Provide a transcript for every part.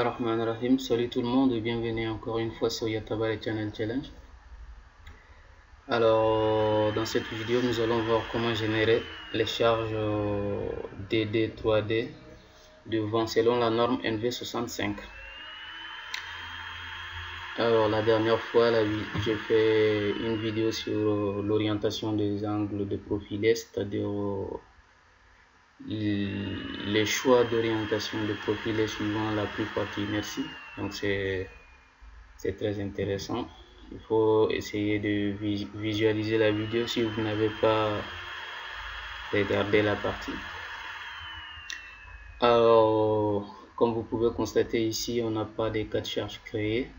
Bismillahirrahmanirrahim. Salut tout le monde et bienvenue encore une fois sur Yatabare Channel Challenge. Alors, dans cette vidéo, nous allons voir comment générer les charges DD 3D de vent selon la norme NV65. Alors, la dernière fois, j'ai fait une vidéo sur l'orientation des angles de profilé, c'est-à-dire les choix d'orientation de profilé suivant la pluie partie inertie. Donc c'est très intéressant. Il faut essayer de visualiser la vidéo si vous n'avez pas regardé la partie. Alors, comme vous pouvez constater ici, on n'a pas de cas de charge créés.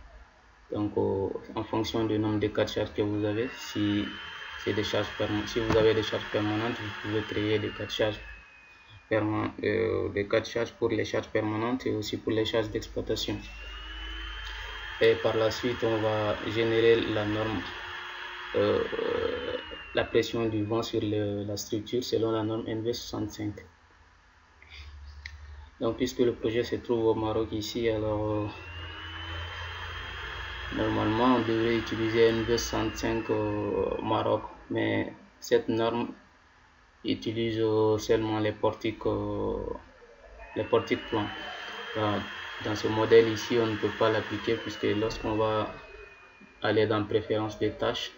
Donc en fonction du nombre de cas de charge que vous avez, si vous avez des charges permanentes, vous pouvez créer des cas de charge pour les charges permanentes et aussi pour les charges d'exploitation. Et par la suite, on va générer la norme, la pression du vent sur la structure selon la norme NV65. Donc puisque le projet se trouve au Maroc ici, alors normalement on devrait utiliser NV65 au Maroc, mais cette norme utilise seulement les portiques plans. Dans ce modèle ici, on ne peut pas l'appliquer puisque lorsqu'on va aller dans préférence des tâches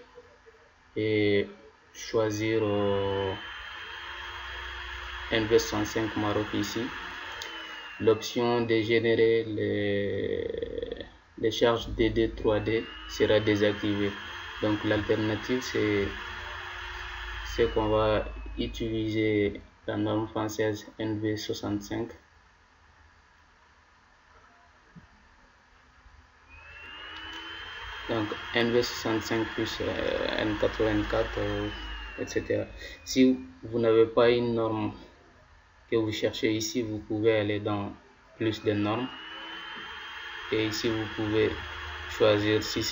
et choisir NV65 Maroc ici, l'option de générer les charges DD 3D sera désactivée. Donc l'alternative c'est qu'on va utiliser la norme française NV65. Donc NV65 plus N84, etc. Si vous n'avez pas une norme que vous cherchez ici, vous pouvez aller dans plus de normes et ici vous pouvez choisir si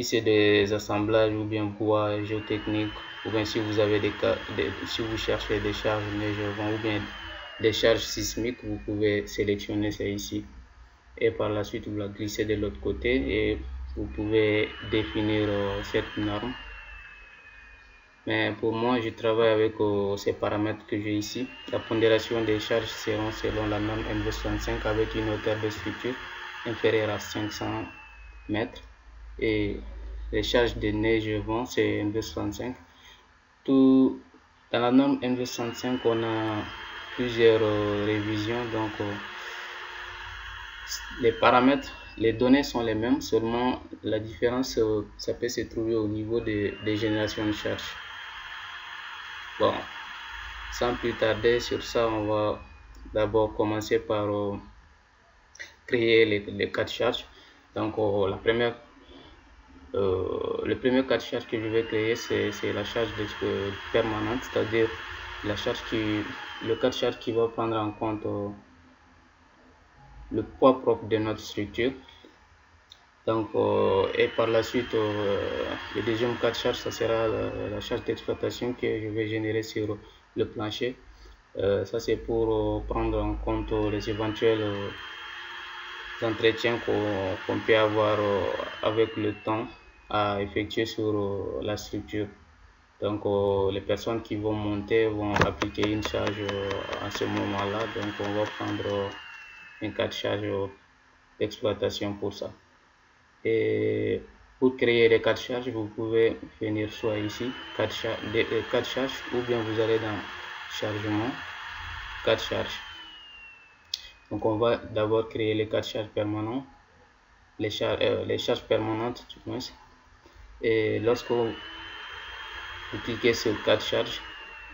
c'est des assemblages ou bien bois géotechnique, ou bien si vous avez si vous cherchez des charges neigeures ou bien des charges sismiques, vous pouvez sélectionner ça ici et par la suite vous la glissez de l'autre côté et vous pouvez définir cette norme. Mais pour moi, je travaille avec ces paramètres que j'ai ici. La pondération des charges seront selon la norme NV65 avec une hauteur de structure inférieure à 500 mètres et les charges de neige et vent c'est NV65. Dans la norme NV65 on a plusieurs révisions, donc les paramètres, les données sont les mêmes, seulement la différence ça peut se trouver au niveau des générations de charges. Bon, sans plus tarder sur ça, on va d'abord commencer par créer les cas de charge. Donc le premier cas de charge que je vais créer c'est la charge permanente, c'est-à-dire le cas de charge qui va prendre en compte le poids propre de notre structure. Donc et par la suite le deuxième cas de charge, ça sera la charge d'exploitation que je vais générer sur le plancher. Ça c'est pour prendre en compte les éventuels entretiens qu'on peut avoir avec le temps à effectuer sur la structure. Donc les personnes qui vont monter vont appliquer une charge à ce moment là, donc on va prendre un cas de charge d'exploitation pour ça. Et pour créer les cas de charge, vous pouvez venir soit ici cas de charge ou bien vous allez dans chargement, cas de charge. Donc on va d'abord créer les cas de charge permanents, les charges permanentes du moins. Et lorsque vous cliquez sur cas de charge,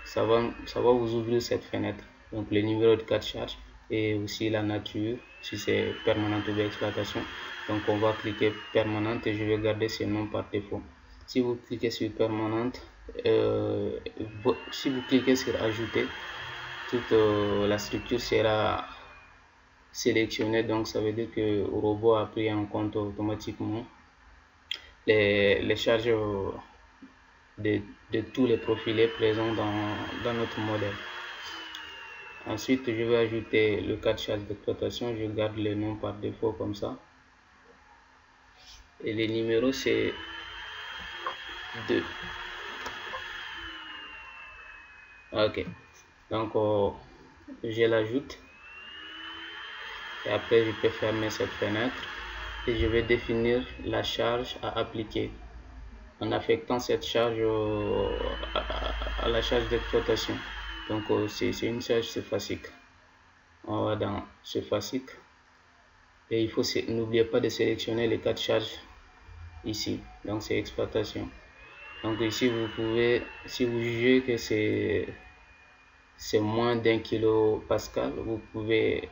ça va vous ouvrir cette fenêtre. Donc le numéro de cas de charge et aussi la nature, si c'est permanente ou d'exploitation. Donc on va cliquer permanente et je vais garder ce nom par défaut. Si vous cliquez sur permanente, si vous cliquez sur ajouter, toute la structure sera sélectionnée. Donc ça veut dire que le robot a pris en compte automatiquement les charges de tous les profilés présents dans notre modèle. Ensuite, je vais ajouter le cas de charge d'exploitation. Je garde le nom par défaut comme ça. Et les numéros, c'est 2. Ok. Donc, je l'ajoute. Et après, je peux fermer cette fenêtre. Et je vais définir la charge à appliquer en affectant cette charge à la charge d'exploitation. Donc, c'est une charge surfacique. On va dans surfacique. Et il faut, n'oubliez pas de sélectionner les cas de charge ici. Donc, c'est exploitation. Donc, ici, vous pouvez, si vous jugez que c'est moins d'1 kilopascal, vous pouvez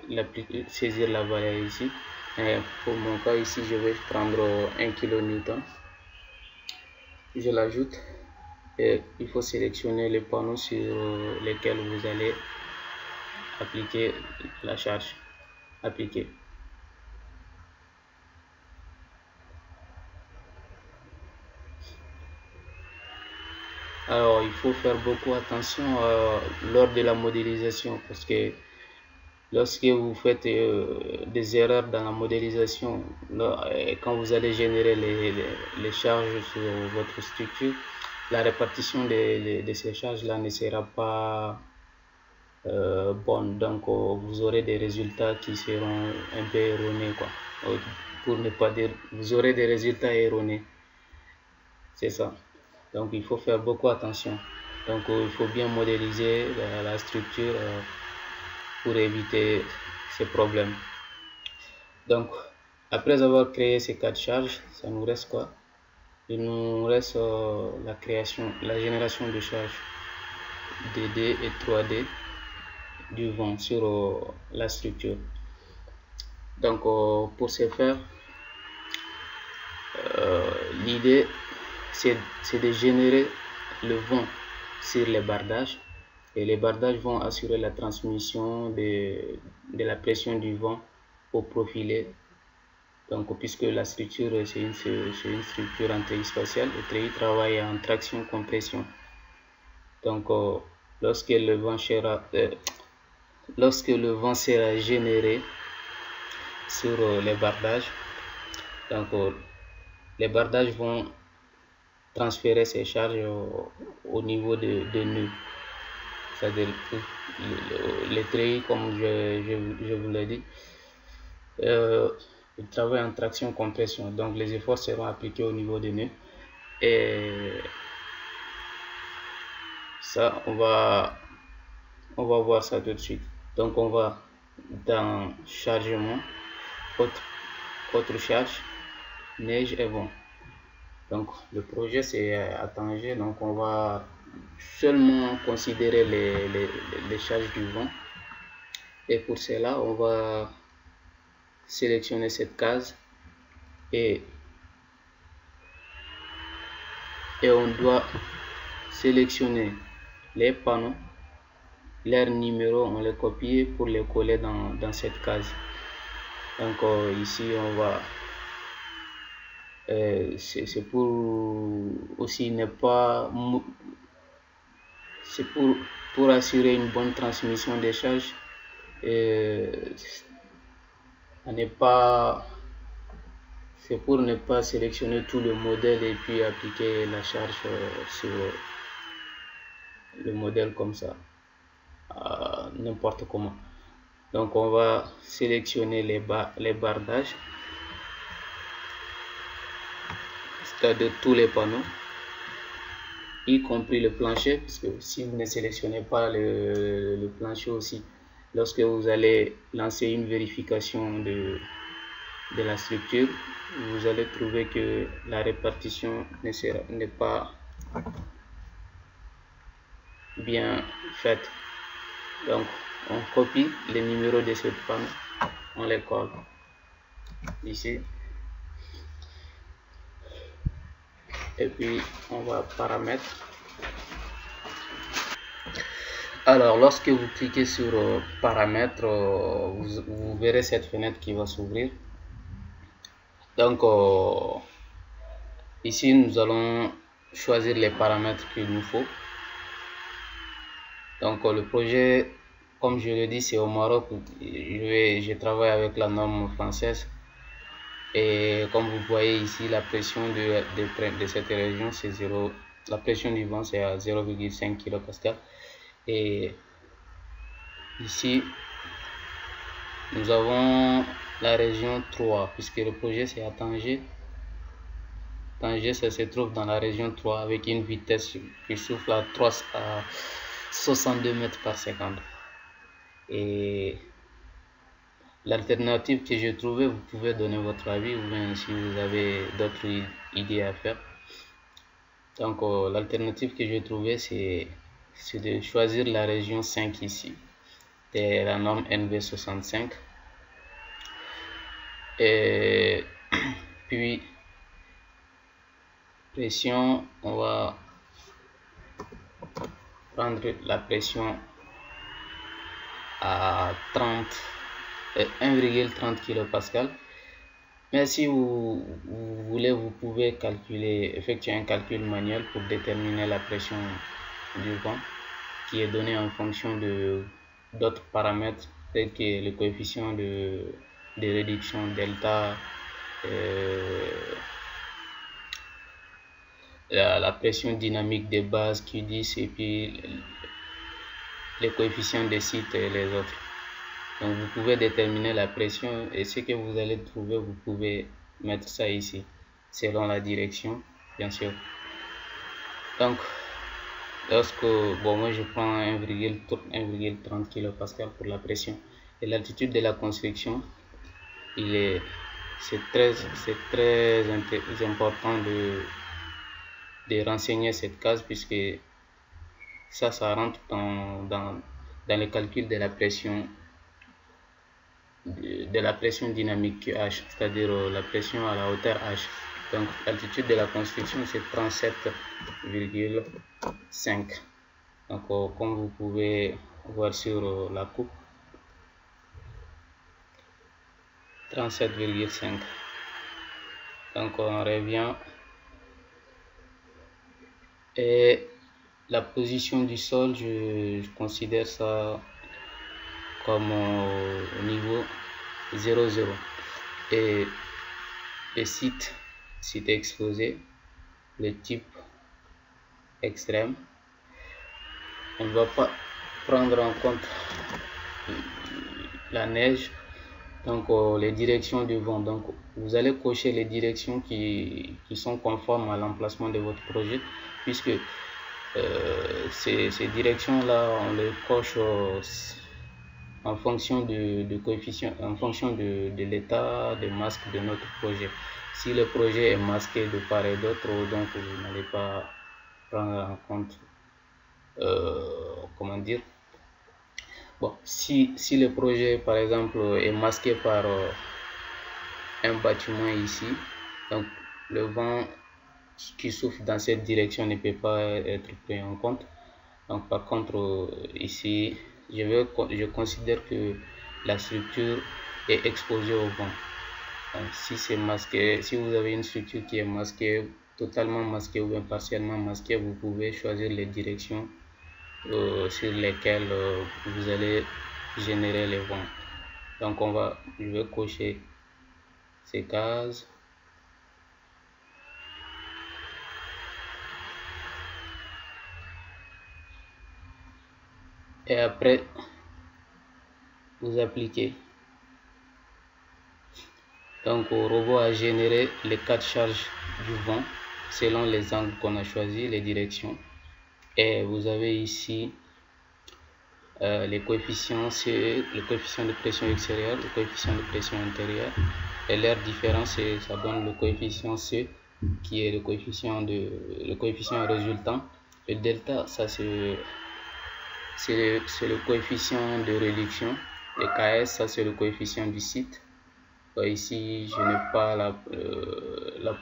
saisir la valeur ici. Et pour mon cas ici, je vais prendre 1 kilonewton. Je l'ajoute et il faut sélectionner les panneaux sur lesquels vous allez appliquer la charge appliquée. Alors, il faut faire beaucoup attention lors de la modélisation parce que lorsque vous faites des erreurs dans la modélisation, quand vous allez générer les charges sur votre structure, la répartition de ces charges-là ne sera pas bonne. Donc, vous aurez des résultats qui seront un peu erronés, quoi. Pour ne pas dire, vous aurez des résultats erronés. C'est ça. Donc, il faut faire beaucoup attention. Donc, il faut bien modéliser la structure pour éviter ces problèmes. Donc, après avoir créé ces cas de charge, ça nous reste quoi? Il nous reste la génération de charge 2D et 3D du vent sur la structure. Donc, pour ce faire, l'idée c'est de générer le vent sur les bardages. Et les bardages vont assurer la transmission de la pression du vent au profilé. Donc, puisque la structure, c'est une structure en treillis spatial, le treillis travaille en traction-compression. Donc, lorsque le vent sera généré sur les bardages, donc les bardages vont transférer ces charges au niveau de nœuds. C'est-à-dire les treillis, comme je vous l'ai dit, ils travaillent en traction-compression. Donc, les efforts seront appliqués au niveau des nœuds. Et ça, on va voir ça tout de suite. Donc, on va dans chargement, autre charge, neige et vent. Donc, le projet c'est à Tanger. Donc, on va seulement considérer les charges du vent. Et pour cela, on va sélectionner cette case et on doit sélectionner les panneaux, leurs numéros, on les copie pour les coller dans cette case. Donc ici on va c'est pour aussi ne pas c'est pour assurer une bonne transmission des charges. C'est pour ne pas sélectionner tout le modèle et puis appliquer la charge sur le modèle comme ça, n'importe comment. Donc on va sélectionner les bardages, c'est-à-dire tous les panneaux, y compris le plancher, parce que si vous ne sélectionnez pas le plancher aussi, lorsque vous allez lancer une vérification de la structure, vous allez trouver que la répartition n'est pas bien faite. Donc on copie les numéros de ce panneau, on les colle ici et puis on va paramètres. Alors lorsque vous cliquez sur paramètres, vous verrez cette fenêtre qui va s'ouvrir. Donc ici nous allons choisir les paramètres qu'il nous faut. Donc le projet comme je le dis, c'est au Maroc. Je travaille avec la norme française. Et comme vous voyez ici, la pression de cette région, c'est 0. La pression du vent, c'est à 0,5 kPa. Et ici, nous avons la région 3, puisque le projet c'est à Tanger. Tanger, ça se trouve dans la région 3 avec une vitesse qui souffle à 62 mètres par seconde. Et l'alternative que j'ai trouvée, vous pouvez donner votre avis ou bien si vous avez d'autres idées à faire. Donc l'alternative que j'ai trouvée, c'est de choisir la région 5 ici. C'est la norme NV65. Et puis pression, on va prendre la pression à 1,30 kPa. Mais si vous voulez, vous pouvez effectuer un calcul manuel pour déterminer la pression du vent qui est donnée en fonction d'autres paramètres tels que le coefficient de réduction delta, la pression dynamique des bases Q10 et puis les coefficients des sites et les autres. Donc vous pouvez déterminer la pression et ce que vous allez trouver, vous pouvez mettre ça ici selon la direction, bien sûr. Donc moi je prends 1,30 kPa pour la pression. Et l'altitude de la construction, c'est très important de renseigner cette case, puisque ça rentre dans le calcul de la pression dynamique H, c'est-à-dire la pression à la hauteur H. Donc l'altitude de la construction c'est 37,5. Donc comme vous pouvez voir sur la coupe, 37,5. Donc on revient, et la position du sol, je considère ça comme au niveau 0,0. Et le site exposé, le type extrême, on ne va pas prendre en compte la neige. Donc les directions du vent, donc vous allez cocher les directions qui sont conformes à l'emplacement de votre projet, puisque ces directions là on les coche en fonction de coefficient, en fonction de l'état de masque de notre projet. Si le projet est masqué de part et d'autre, donc vous n'allez pas prendre en compte comment dire. Bon, si le projet par exemple est masqué par un bâtiment ici, donc le vent qui souffle dans cette direction ne peut pas être pris en compte. Donc par contre ici je considère que la structure est exposée au vent. Donc, si c'est masqué, si vous avez une structure qui est masquée, totalement masquée ou bien partiellement masquée, vous pouvez choisir les directions sur lesquelles vous allez générer les vents. Donc je vais cocher ces cases. Et après vous appliquez. Donc au robot a généré les 4 charges du vent selon les angles qu'on a choisi, les directions. Et vous avez ici les coefficients, c'est le coefficient de pression extérieure, le coefficient de pression intérieure. Et leur différence, ça donne le coefficient C, qui est le coefficient résultant. Le delta, ça c'est le coefficient de réduction. Le KS, ça c'est le coefficient du site. Ici, je n'ai pas la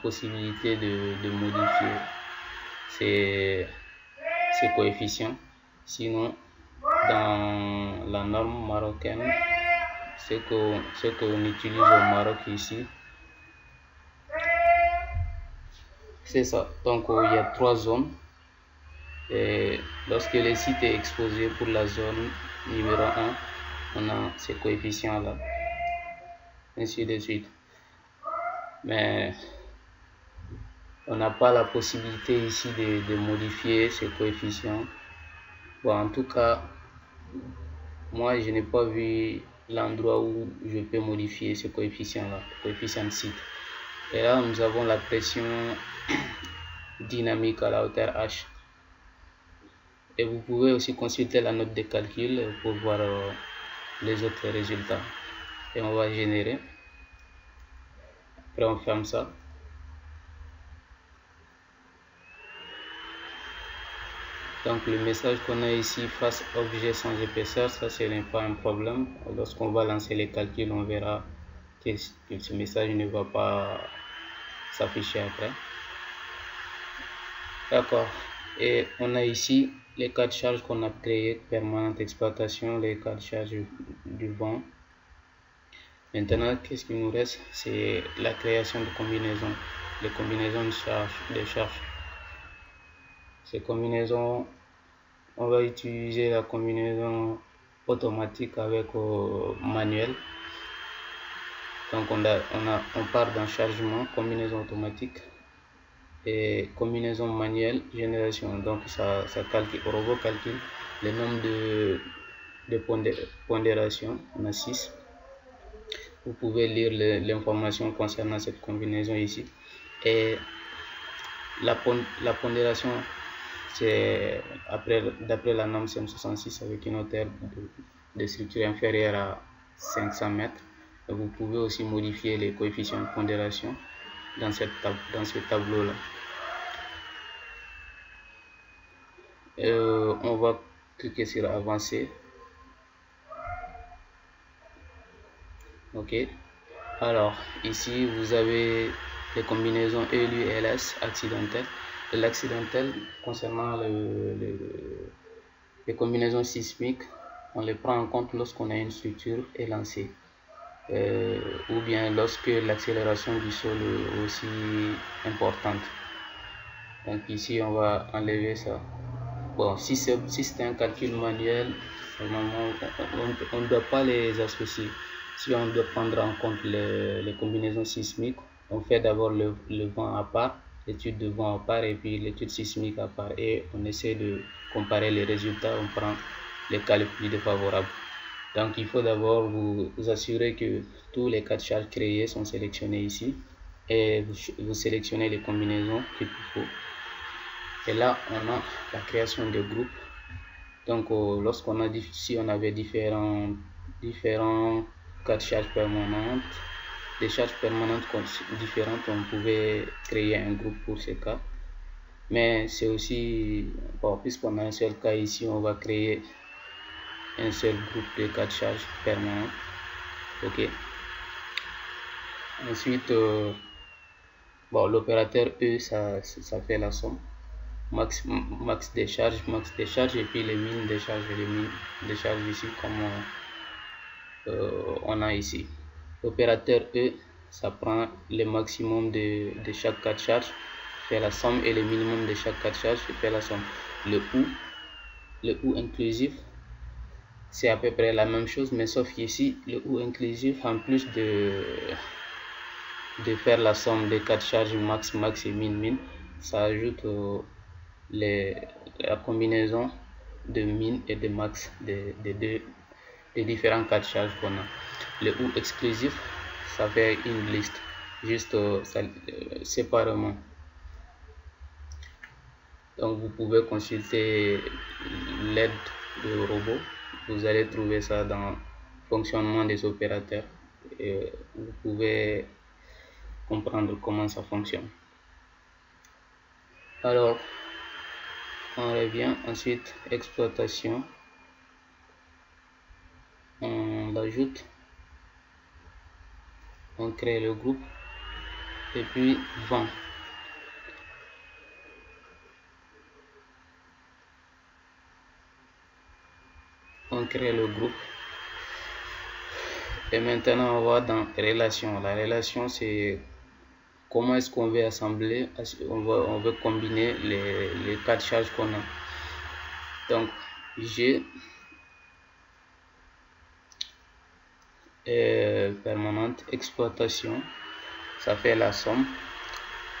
possibilité de modifier ces coefficients. Sinon, dans la norme marocaine, ce qu'on utilise au Maroc ici, c'est ça. Donc il y a 3 zones. Et lorsque le site est exposé pour la zone numéro 1, on a ces coefficients-là, ainsi de suite. Mais on n'a pas la possibilité ici de modifier ces coefficients. Bon, en tout cas, moi, je n'ai pas vu l'endroit où je peux modifier ce coefficient-là, coefficient de site. Et là, nous avons la pression dynamique à la hauteur H. Et vous pouvez aussi consulter la note de calcul pour voir les autres résultats. Et on va générer. Après, on ferme ça. Donc, le message qu'on a ici, face objet sans épaisseur, ça, ce n'est pas un problème. Lorsqu'on va lancer les calculs, on verra que ce message ne va pas s'afficher après. D'accord. Et on a ici les cas de charge qu'on a créés, permanente exploitation, les cas de charge du vent. Maintenant, qu'est-ce qui nous reste? C'est la création de combinaisons, les combinaisons de charge. Ces combinaisons, on va utiliser la combinaison automatique avec manuel. Donc on part d'un chargement, combinaison automatique, et combinaison manuelle, génération. Donc ça calcule, le robot calcule le nombre de pondérations. On a 6. Vous pouvez lire l'information concernant cette combinaison ici. Et la pondération, c'est d'après la norme CM66 avec une hauteur de structure inférieure à 500 mètres. Et vous pouvez aussi modifier les coefficients de pondération dans ce tableau-là. On va cliquer sur avancer. Ok. Alors ici vous avez les combinaisons ELU et LS accidentelles. L'accidentel concernant les combinaisons sismiques, on les prend en compte lorsqu'on a une structure élancée. Ou bien lorsque l'accélération du sol est aussi importante. Donc ici on va enlever ça. Bon, si c'est un calcul manuel, normalement on ne doit pas les associer. Si on doit prendre en compte les combinaisons sismiques, on fait d'abord le vent à part, l'étude de vent à part et puis l'étude sismique à part, et on essaie de comparer les résultats, on prend les cas les plus défavorables. Donc il faut d'abord vous assurer que tous les cas de charge créés sont sélectionnés ici et vous sélectionnez les combinaisons qu'il vous faut. Et là on a la création de groupes. Donc lorsqu'on a si on avait différents cas de charge permanentes, des charges permanentes différentes, on pouvait créer un groupe pour ces cas. Mais c'est aussi, bon, puisqu'on a un seul cas ici, on va créer un seul groupe de cas de charge permanents. Ok. Ensuite, bon, l'opérateur E, ça fait la somme. Max décharge, et puis les mines décharge et les mines décharge ici comme on a ici. L'opérateur E, ça prend le maximum de chaque cas de charge, fait la somme, et le minimum de chaque cas de charge, fait la somme. Le ou inclusif, c'est à peu près la même chose, mais sauf qu'ici, le ou inclusif, en plus de faire la somme des cas de charge max et min, ça ajoute la combinaison de min et de max des différents cas de charge qu'on a. Le ou exclusif, ça fait une liste, juste séparément. Donc vous pouvez consulter l'aide du robot, vous allez trouver ça dans fonctionnement des opérateurs et vous pouvez comprendre comment ça fonctionne. Alors on revient ensuite exploitation, on l'ajoute, on crée le groupe et puis vent. On crée le groupe et maintenant on va dans relation. La relation, c'est comment est-ce qu'on veut assembler, on veut combiner les cas de charge qu'on a. Donc G permanente exploitation, ça fait la somme,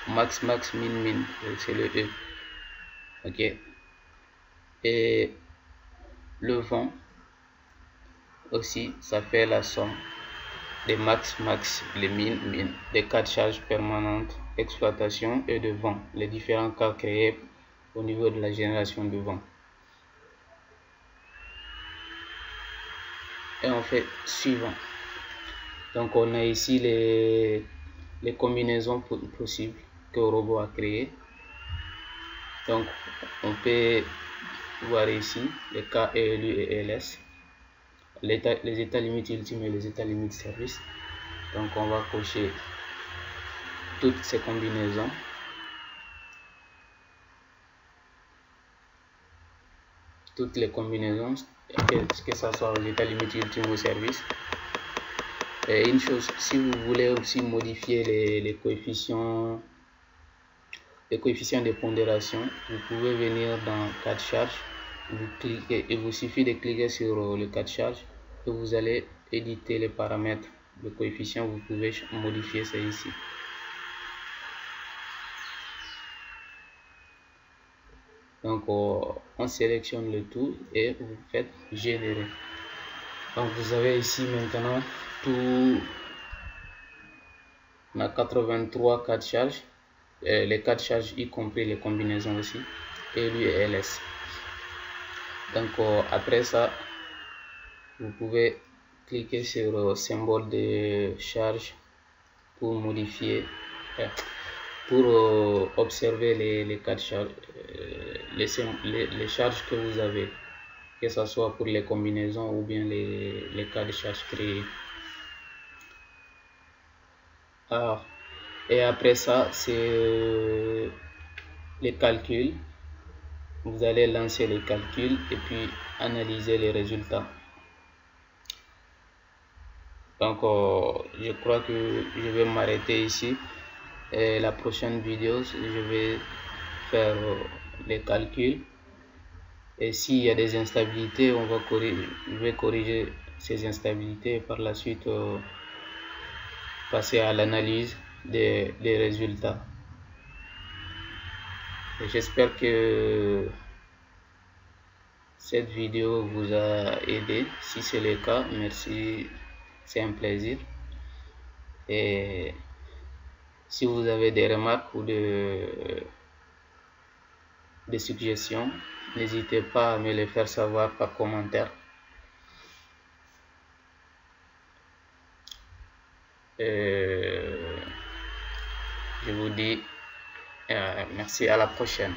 max max min min, c'est le E. Ok, et le vent aussi, ça fait la somme des max max, les min min, des cas de charge permanente exploitation et de vent, les différents cas créés au niveau de la génération de vent. Et on fait suivant. Donc on a ici les combinaisons possibles que le robot a créées. Donc on peut voir ici les cas ELU et ELS, les états limites ultimes et les états limites service. Donc on va cocher toutes ces combinaisons. Toutes les combinaisons, que ce soit aux états limites ultimes ou service. Et une chose, si vous voulez aussi modifier les coefficients de pondération, vous pouvez venir dans cas de charge, vous cliquez et vous suffit de cliquer sur le cas de charge et vous allez éditer les paramètres de coefficient. Vous pouvez modifier ça ici. Donc on sélectionne le tout et vous faites générer. Donc vous avez ici maintenant tout. On a 83 cas de charge, les cas de charge y compris les combinaisons aussi, et lui et LS. Donc après ça, vous pouvez cliquer sur le symbole de charge pour modifier, pour observer les cas de charge, les charges que vous avez, que ce soit pour les combinaisons ou bien les cas de charge créés. Alors, et après ça, c'est les calculs. Vous allez lancer les calculs et puis analyser les résultats. Donc, je crois que je vais m'arrêter ici. Et la prochaine vidéo, je vais faire les calculs. Et s'il y a des instabilités, je vais corriger ces instabilités et par la suite passer à l'analyse des résultats. J'espère que cette vidéo vous a aidé. Si c'est le cas, merci, c'est un plaisir. Et si vous avez des remarques ou des suggestions, n'hésitez pas à me les faire savoir par commentaire. Je vous dis merci, à la prochaine.